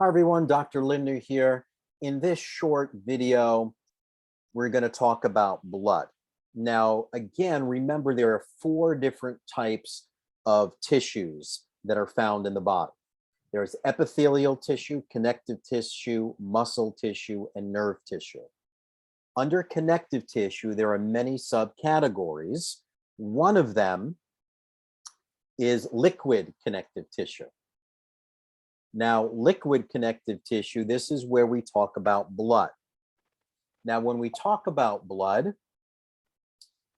Hi everyone, Dr. Lindner here. In this short video, we're going to talk about blood. Now, again, remember there are 4 different types of tissues that are found in the body. There's epithelial tissue, connective tissue, muscle tissue, and nerve tissue. Under connective tissue, there are many subcategories. One of them is liquid connective tissue. Now, liquid connective tissue, this is where we talk about blood. Now, when we talk about blood,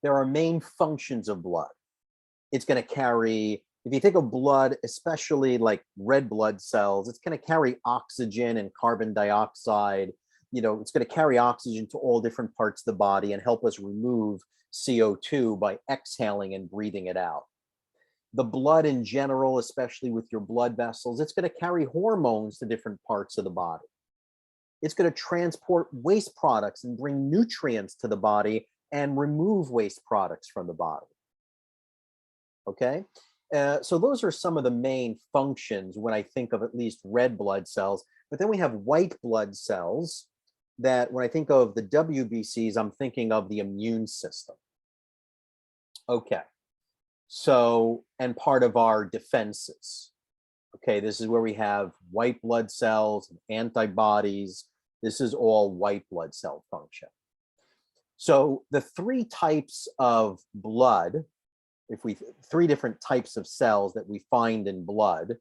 there are main functions of blood. It's going to carry, if you think of blood, especially like red blood cells, it's going to carry oxygen and carbon dioxide. It's going to carry oxygen to all different parts of the body and help us remove CO2 by exhaling and breathing it out. The blood in general, especially with your blood vessels, it's going to carry hormones to different parts of the body. It's going to transport waste products and bring nutrients to the body and remove waste products from the body. Okay, so those are some of the main functions when I think of at least red blood cells. But then we have white blood cells that when I think of the WBCs, I'm thinking of the immune system. Okay. So, and part of our defenses. Okay, this is where we have white blood cells and antibodies. This is all white blood cell function. So the 3 types of blood, if we 3 different types of cells that we find in blood,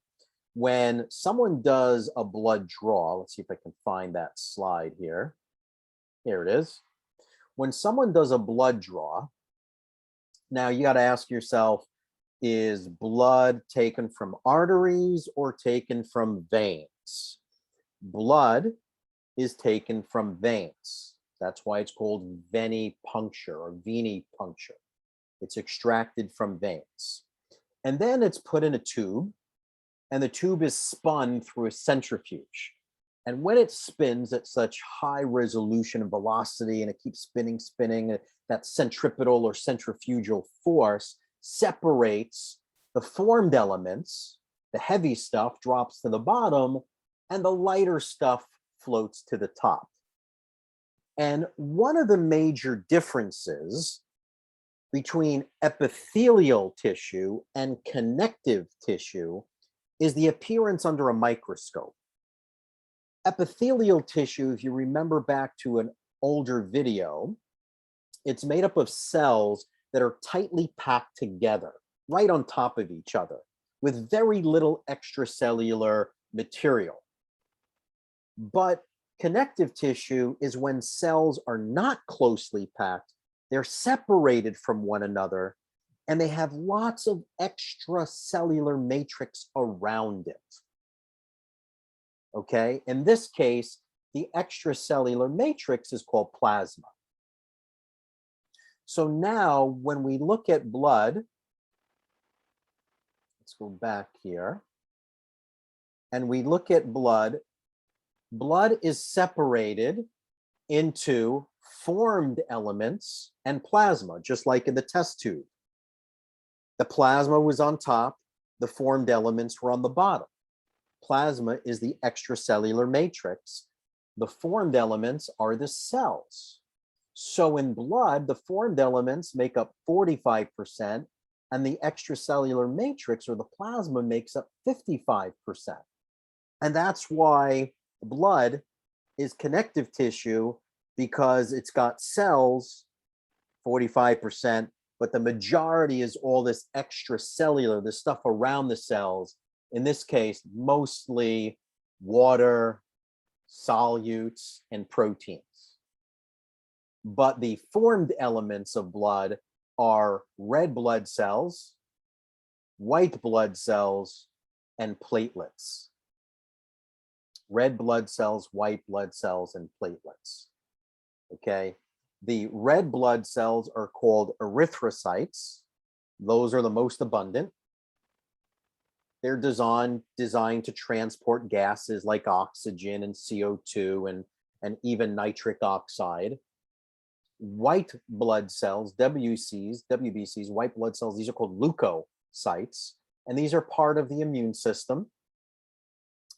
when someone does a blood draw, let's see if I can find that slide here. Here it is. When someone does a blood draw, now you got to ask yourself, is blood taken from arteries or taken from veins? Blood is taken from veins. That's why it's called venipuncture or venipuncture. It's extracted from veins. And then it's put in a tube, and the tube is spun through a centrifuge. And when it spins at such high resolution and velocity, and it keeps spinning, that centripetal or centrifugal force separates the formed elements. The heavy stuff drops to the bottom, and the lighter stuff floats to the top. And one of the major differences between epithelial tissue and connective tissue is the appearance under a microscope. Epithelial tissue, if you remember back to an older video, it's made up of cells that are tightly packed together, right on top of each other, with very little extracellular material. But connective tissue is when cells are not closely packed, they're separated from one another, and they have lots of extracellular matrix around it. Okay, in this case, the extracellular matrix is called plasma. So now when we look at blood, let's go back here, and we look at blood, blood is separated into formed elements and plasma, just like in the test tube. The plasma was on top, the formed elements were on the bottom. Plasma is the extracellular matrix. The formed elements are the cells. So in blood, the formed elements make up 45%, and the extracellular matrix or the plasma makes up 55%. And that's why blood is connective tissue, because it's got cells, 45%, but the majority is all this extracellular, the stuff around the cells. In this case, mostly water, solutes, and proteins. But the formed elements of blood are red blood cells, white blood cells, and platelets. Red blood cells, white blood cells, and platelets. Okay, the red blood cells are called erythrocytes. Those are the most abundant. They're designed to transport gases like oxygen and CO2 and even nitric oxide. White blood cells, WBCs, white blood cells, these are called leukocytes, and these are part of the immune system.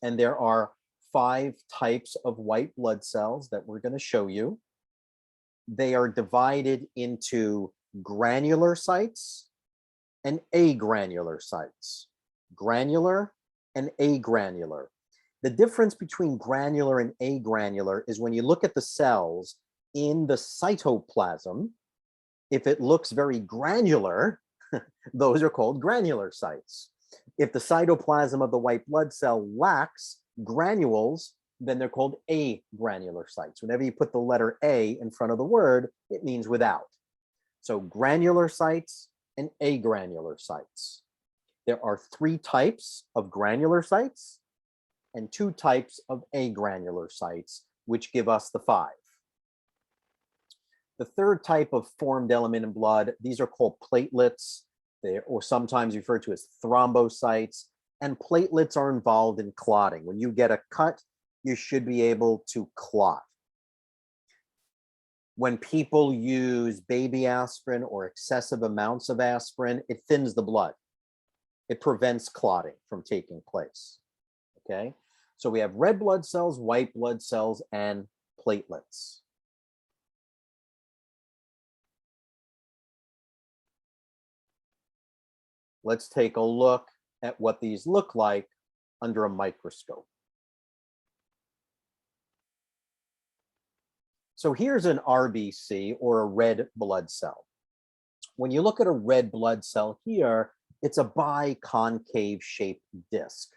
And there are 5 types of white blood cells that we're going to show you. They are divided into granular sites and agranular sites. Granular and agranular. The difference between granular and agranular is when you look at the cells in the cytoplasm, if it looks very granular, those are called granular sites. If the cytoplasm of the white blood cell lacks granules, then they're called agranular sites. Whenever you put the letter A in front of the word, it means without. So granular sites and agranular sites. There are 3 types of granular sites and 2 types of agranular sites, which give us the 5. The 3rd type of formed element in blood, these are called platelets, or sometimes referred to as thrombocytes, and platelets are involved in clotting. When you get a cut, you should be able to clot. When people use baby aspirin or excessive amounts of aspirin, it thins the blood. It prevents clotting from taking place. Okay, so we have red blood cells, white blood cells, and platelets. Let's take a look at what these look like under a microscope. So here's an RBC, or a red blood cell. When you look at a red blood cell here, it's a biconcave shaped disc,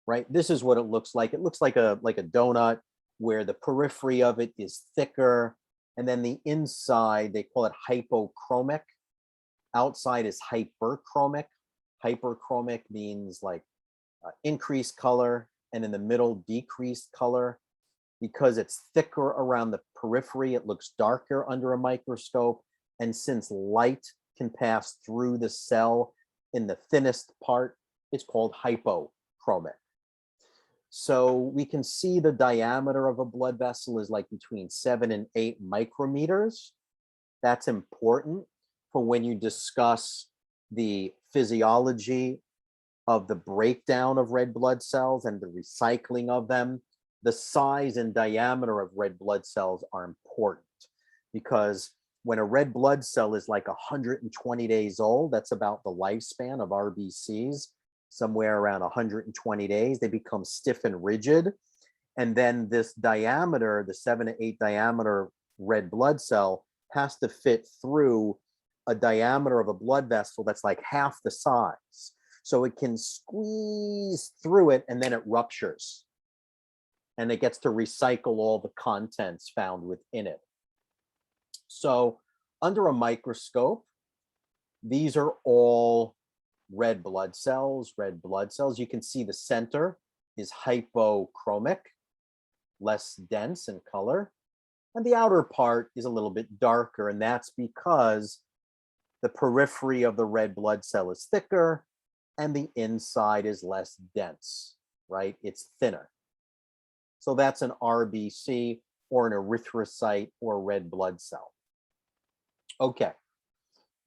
right? This is what it looks like. It looks like a donut where the periphery of it is thicker, and then the inside, they call it hypochromic. Outside is hyperchromic. Hyperchromic means like increased color, and in the middle, decreased color. Because it's thicker around the periphery, it looks darker under a microscope. And since light can pass through the cell in the thinnest part, it's called hypochromic. So we can see the diameter of a blood vessel is like between 7 and 8 micrometers. That's important for when you discuss the physiology of the breakdown of red blood cells and the recycling of them. The size and diameter of red blood cells are important because when a red blood cell is like 120 days old, that's about the lifespan of RBCs, somewhere around 120 days, they become stiff and rigid. And then this diameter, the 7 to 8 diameter red blood cell, has to fit through a diameter of a blood vessel that's like half the size. So it can squeeze through it and then it ruptures. And it gets to recycle all the contents found within it. So under a microscope, these are all red blood cells, You can see the center is hypochromic, less dense in color. And the outer part is a little bit darker, and that's because the periphery of the red blood cell is thicker and the inside is less dense, right? It's thinner. So that's an RBC, or an erythrocyte, or red blood cell. Okay,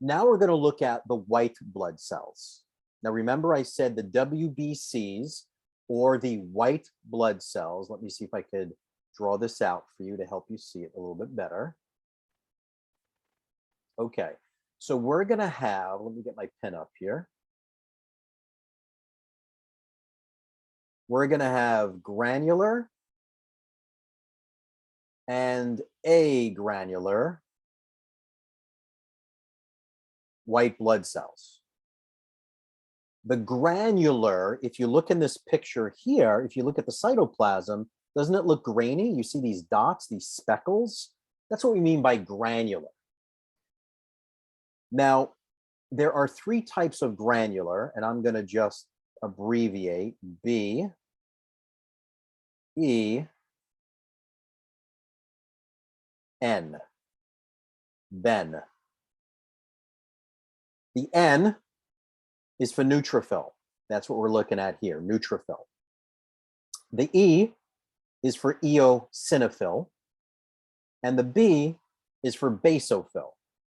now we're going to look at the white blood cells. Now remember I said the WBCs, or the white blood cells. Let me see if I could draw this out for you to help you see it a little bit better. Okay, so we're going to have, let me get my pen up here. We're going to have granular and agranular white blood cells. The granular, if you look in this picture here, if you look at the cytoplasm, doesn't it look grainy? You see these dots, these speckles? That's what we mean by granular. Now, there are 3 types of granular, and I'm going to just abbreviate B, E, N, Ben. The N is for neutrophil. That's what we're looking at here, neutrophil. The E is for eosinophil, and the B is for basophil.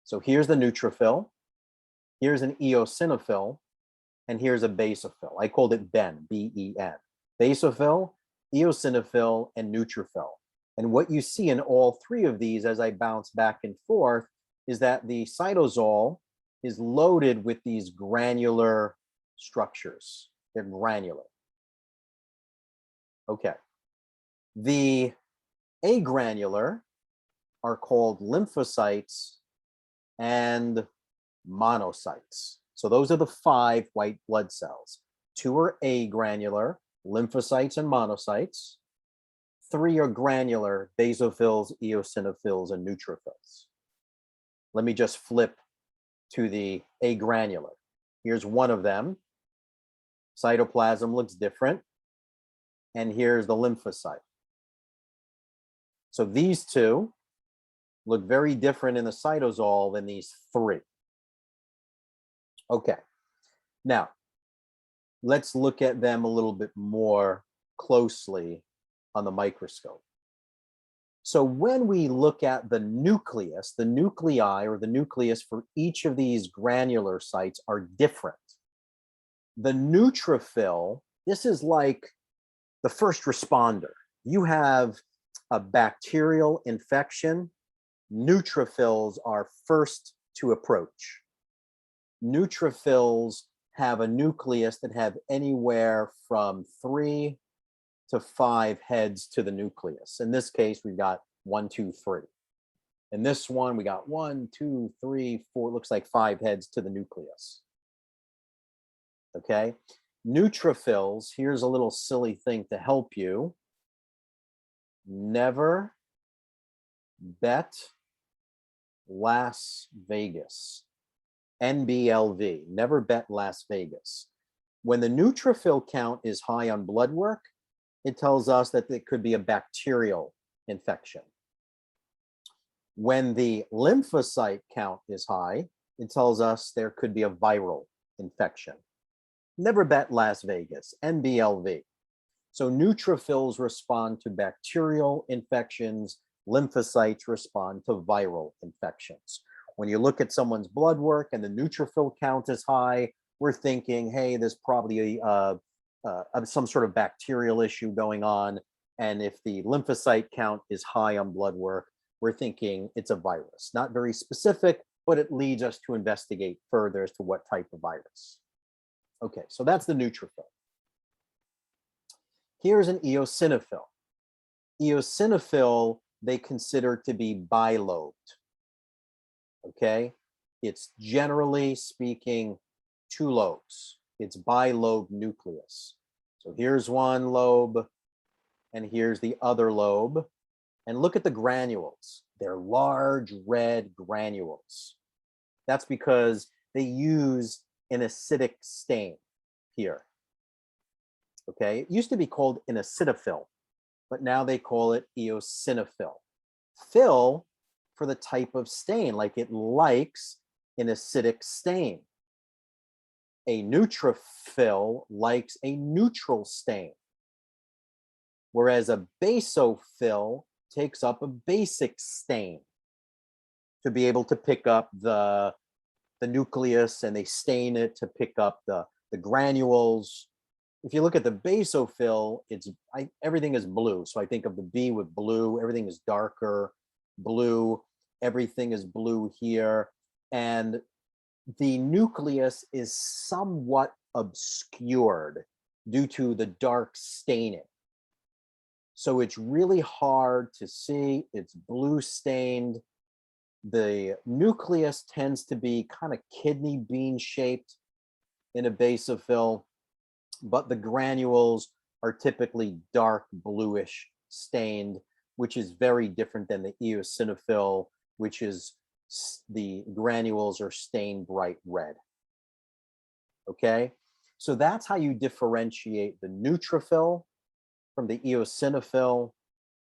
So here's the neutrophil, here's an eosinophil, and here's a basophil. I called it Ben, B-E-N. Basophil, eosinophil, and neutrophil. And what you see in all three of these as I bounce back and forth is that the cytosol is loaded with these granular structures. They're granular. Okay. The agranular are called lymphocytes and monocytes. So those are the 5 white blood cells. 2 are agranular, lymphocytes and monocytes. 3 are granular, basophils, eosinophils, and neutrophils. Let me just flip to the agranular. Here's one of them. Cytoplasm looks different. And here's the lymphocyte. So these two look very different in the cytosol than these 3. Okay, now let's look at them a little bit more closely on the microscope. So when we look at the nucleus, the nuclei or the nucleus for each of these granular sites are different. The neutrophil, this is like the first responder. You have a bacterial infection, neutrophils are first to approach. Neutrophils have a nucleus that have anywhere from 3 to 5 heads to the nucleus. In this case, we've got 1, 2, 3. In this one, we got 1, 2, 3, 4, looks like 5 heads to the nucleus. Okay, neutrophils, here's a little silly thing to help you. Never bet Las Vegas. NBLV, never bet Las Vegas. When the neutrophil count is high on blood work, it tells us that it could be a bacterial infection. When the lymphocyte count is high, it tells us there could be a viral infection. Never bet Las Vegas, NBLV. So neutrophils respond to bacterial infections, lymphocytes respond to viral infections. When you look at someone's blood work and the neutrophil count is high, we're thinking, hey, there's probably some sort of bacterial issue going on. And if the lymphocyte count is high on blood work, we're thinking it's a virus. Not very specific, but it leads us to investigate further as to what type of virus. Okay, so that's the neutrophil. Here's an eosinophil. Eosinophil, they consider to be bilobed. Okay, it's generally speaking 2 lobes. It's bilobed nucleus. So here's one lobe, and here's the other lobe. And look at the granules. They're large red granules. That's because they use an acidic stain here. Okay, it used to be called an acidophil, but now they call it eosinophil. Phil for the type of stain, like it likes an acidic stain. A neutrophil likes a neutral stain, whereas a basophil takes up a basic stain to be able to pick up the nucleus, and they stain it to pick up the granules. If you look at the basophil, everything is blue. So I think of the B with blue, everything is darker blue, everything is blue here. And the nucleus is somewhat obscured due to the dark staining. So it's really hard to see. It's blue stained. The nucleus tends to be kind of kidney bean shaped in a basophil, but the granules are typically dark bluish stained, which is very different than the eosinophil, which is the granules are stained bright red. Okay, so that's how you differentiate the neutrophil from the eosinophil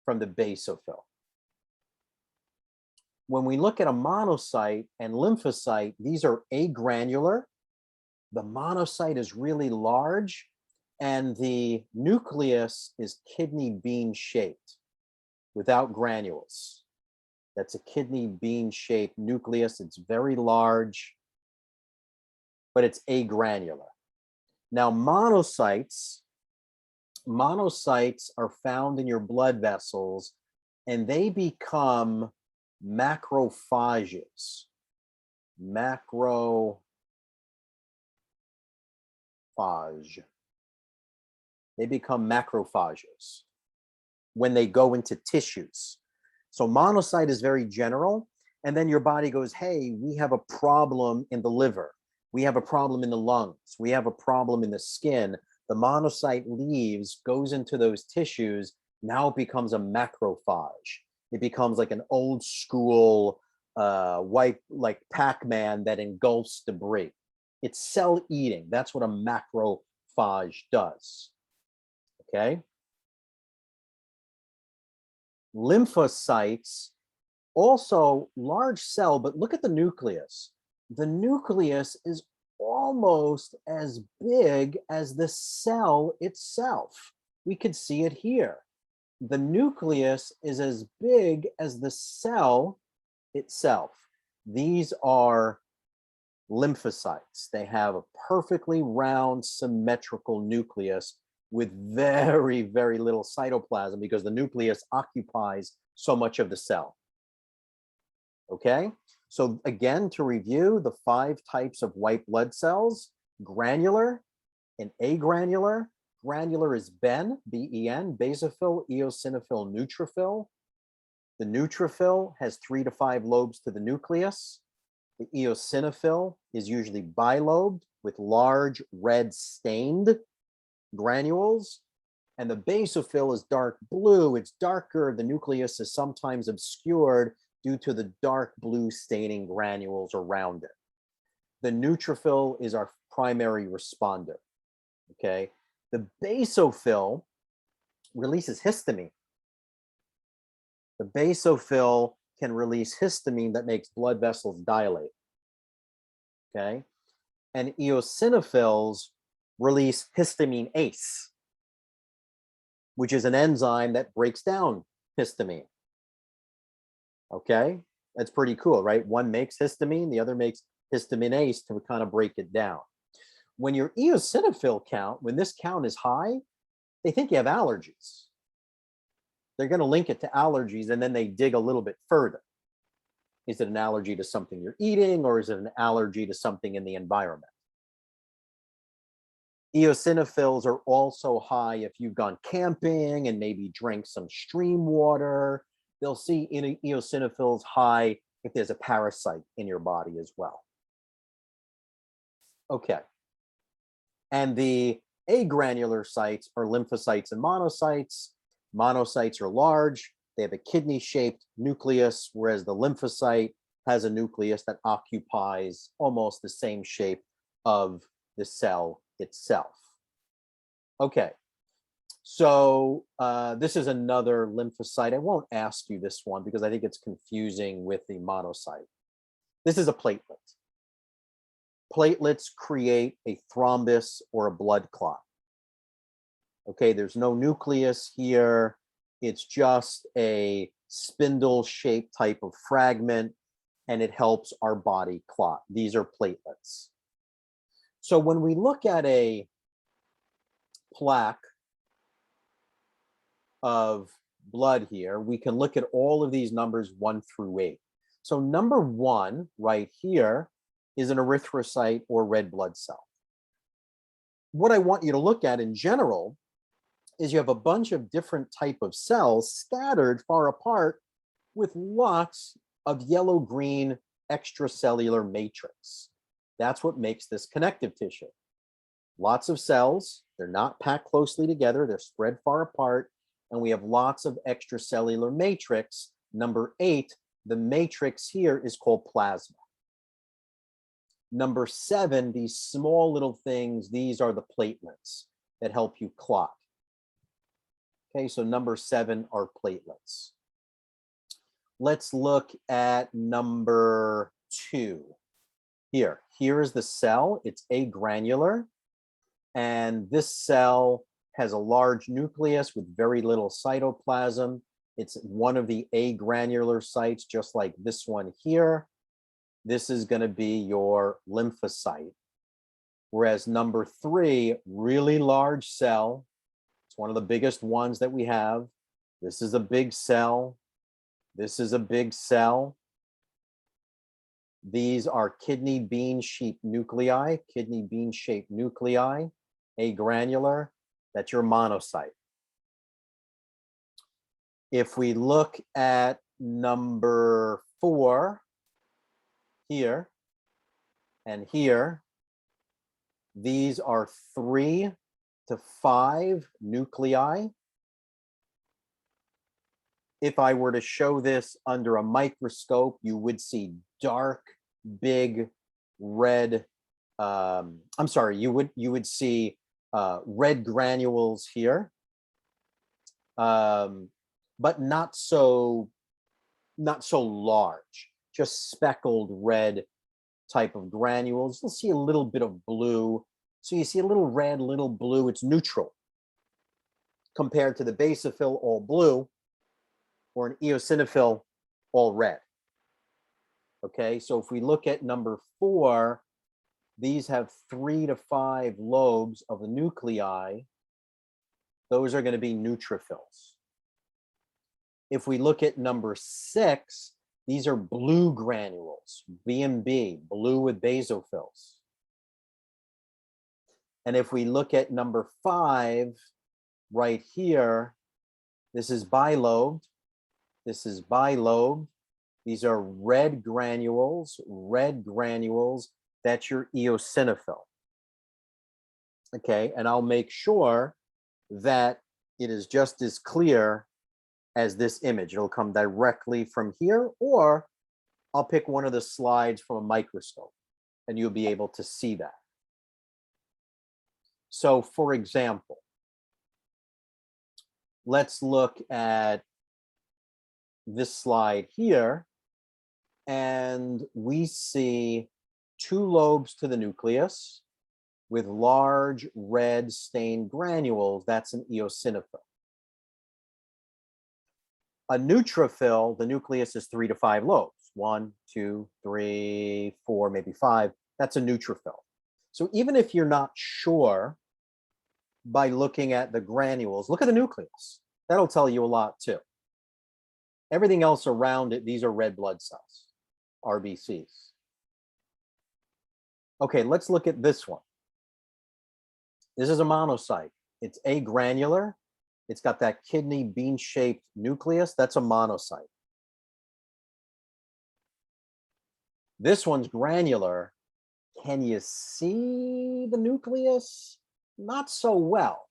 from the basophil. When we look at a monocyte and lymphocyte, these are agranular. The monocyte is really large, and the nucleus is kidney bean shaped without granules. That's a kidney bean shaped nucleus. It's very large, but it's agranular. Now, monocytes Monocytes are found in your blood vessels and they become macrophages. Macrophage. They become macrophages when they go into tissues. So monocyte is very general. And then your body goes, hey, we have a problem in the liver. We have a problem in the lungs. We have a problem in the skin. The monocyte leaves, goes into those tissues. Now it becomes a macrophage. It becomes like an old school white, like Pac-Man that engulfs debris. It's cell eating. That's what a macrophage does. Okay. Lymphocytes, also large cell, but look at the nucleus. The nucleus is almost as big as the cell itself. We could see it here. The nucleus is as big as the cell itself. These are lymphocytes. They have a perfectly round, symmetrical nucleus with very, very little cytoplasm because the nucleus occupies so much of the cell. Okay, so again, to review the 5 types of white blood cells: granular and agranular. Granular is Ben, B-E-N, basophil, eosinophil, neutrophil. The neutrophil has 3 to 5 lobes to the nucleus. The eosinophil is usually bilobed with large red stained granules. And the basophil is dark blue. It's darker. The nucleus is sometimes obscured due to the dark blue staining granules around it. The neutrophil is our primary responder. Okay. The basophil releases histamine. The basophil can release histamine that makes blood vessels dilate. Okay. And eosinophils release histamine ACE, which is an enzyme that breaks down histamine. Okay, that's pretty cool, right? One makes histamine, the other makes histamine ACE to kind of break it down. When your eosinophil count, when this count is high, they think you have allergies. They're going to link it to allergies, and then they dig a little bit further. Is it an allergy to something you're eating, or is it an allergy to something in the environment? Eosinophils are also high if you've gone camping and maybe drank some stream water. They'll see eosinophils high if there's a parasite in your body as well. Okay. And the agranular sites are lymphocytes and monocytes. Monocytes are large. They have a kidney-shaped nucleus, whereas the lymphocyte has a nucleus that occupies almost the same shape of the cell itself. Okay. So this is another lymphocyte. I won't ask you this one because I think it's confusing with the monocyte. This is a platelet. Platelets create a thrombus or a blood clot. Okay, there's no nucleus here. It's just a spindle-shaped type of fragment, and it helps our body clot. These are platelets. So when we look at a plaque of blood here, we can look at all of these numbers 1 through 8. So number 1 right here is an erythrocyte or red blood cell. What I want you to look at in general is you have a bunch of different type of cells scattered far apart with lots of yellow-green extracellular matrix. That's what makes this connective tissue. Lots of cells, they're not packed closely together, they're spread far apart, and we have lots of extracellular matrix. Number 8, the matrix here is called plasma. Number 7, these small little things, these are the platelets that help you clot. Okay, so number 7 are platelets. Let's look at number 2. Here is the cell. It's agranular. And this cell has a large nucleus with very little cytoplasm. It's one of the agranular sites, just like this one here. This is going to be your lymphocyte. Whereas number 3, really large cell, It's one of the biggest ones that we have. This is a big cell. This is a big cell. These are kidney bean-shaped nuclei, agranular. That's your monocyte. If we look at number 4 here and here, these are 3 to 5 nuclei. If I were to show this under a microscope, you would see dark, big, red. You would see red granules here, but not so large. Just speckled red type of granules. You'll see a little bit of blue. So you see a little red, little blue. It's neutral compared to the basophil, all blue, or an eosinophil, all red. Okay, so if we look at number 4, these have 3 to 5 lobes of the nuclei. Those are going to be neutrophils. If we look at number 6, these are blue granules, B&B, blue with basophils. And if we look at number 5, right here, this is bilobed. This is bilobed. These are red granules, That's your eosinophil. Okay, and I'll make sure that it is just as clear as this image. It'll come directly from here, or I'll pick one of the slides from a microscope and you'll be able to see that. So for example, let's look at this slide here, and we see 2 lobes to the nucleus with large red stained granules. That's an eosinophil. A neutrophil, the nucleus is 3 to 5 lobes. 1, 2, 3, 4, maybe 5. That's a neutrophil. So even if you're not sure by looking at the granules, look at the nucleus. That'll tell you a lot too. Everything else around it, these are red blood cells, RBCs. Okay, let's look at this one. This is a monocyte. It's agranular. It's got that kidney bean-shaped nucleus. That's a monocyte. This one's granular. Can you see the nucleus? Not so well.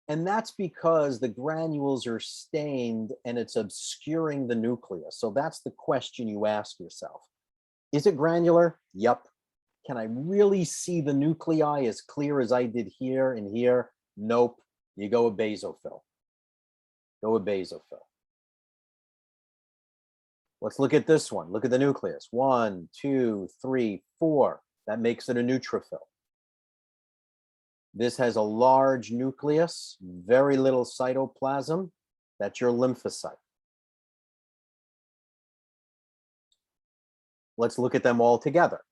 And that's because the granules are stained and it's obscuring the nucleus. So that's the question you ask yourself. Is it granular? Yup. Can I really see the nuclei as clear as I did here and here? Nope. You go with basophil. Go with basophil. Let's look at this one. Look at the nucleus. 1, 2, 3, 4. That makes it a neutrophil. This has a large nucleus, very little cytoplasm. That's your lymphocyte. Let's look at them all together.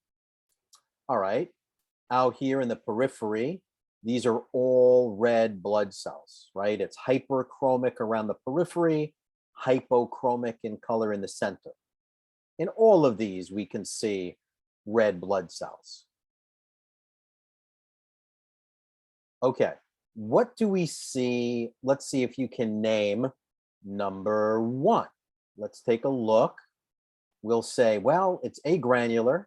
All right, out here in the periphery, these are all red blood cells, right? It's hyperchromic around the periphery, hypochromic in color in the center. In all of these, we can see red blood cells. Okay, what do we see? Let's see if you can name number 1. Let's take a look. We'll say, well, it's agranular.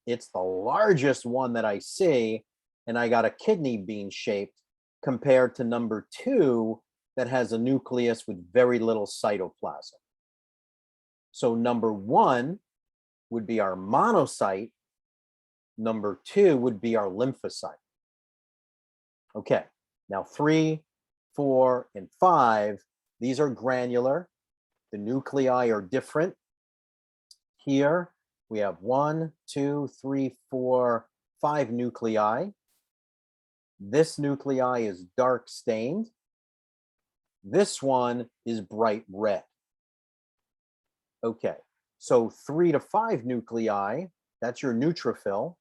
It's the largest one that I see, and I got a kidney bean shaped compared to number 2 that has a nucleus with very little cytoplasm. So number 1 would be our monocyte. Number 2 would be our lymphocyte. Okay, now 3, 4, and 5, these are granular. The nuclei are different. Here we have 1, 2, 3, 4, 5 nuclei. This nuclei is dark stained. This one is bright red. Okay, so 3 to 5 nuclei, that's your neutrophil.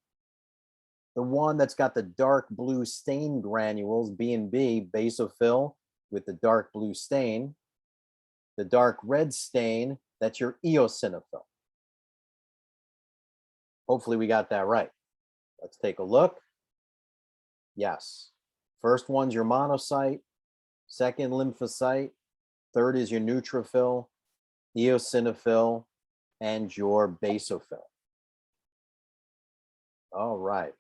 The one that's got the dark blue stain granules, B and B, basophil with the dark blue stain. The dark red stain, that's your eosinophil. Hopefully we got that right. Let's take a look. Yes. First one's your monocyte, second lymphocyte, third is your neutrophil, eosinophil, and your basophil. All right.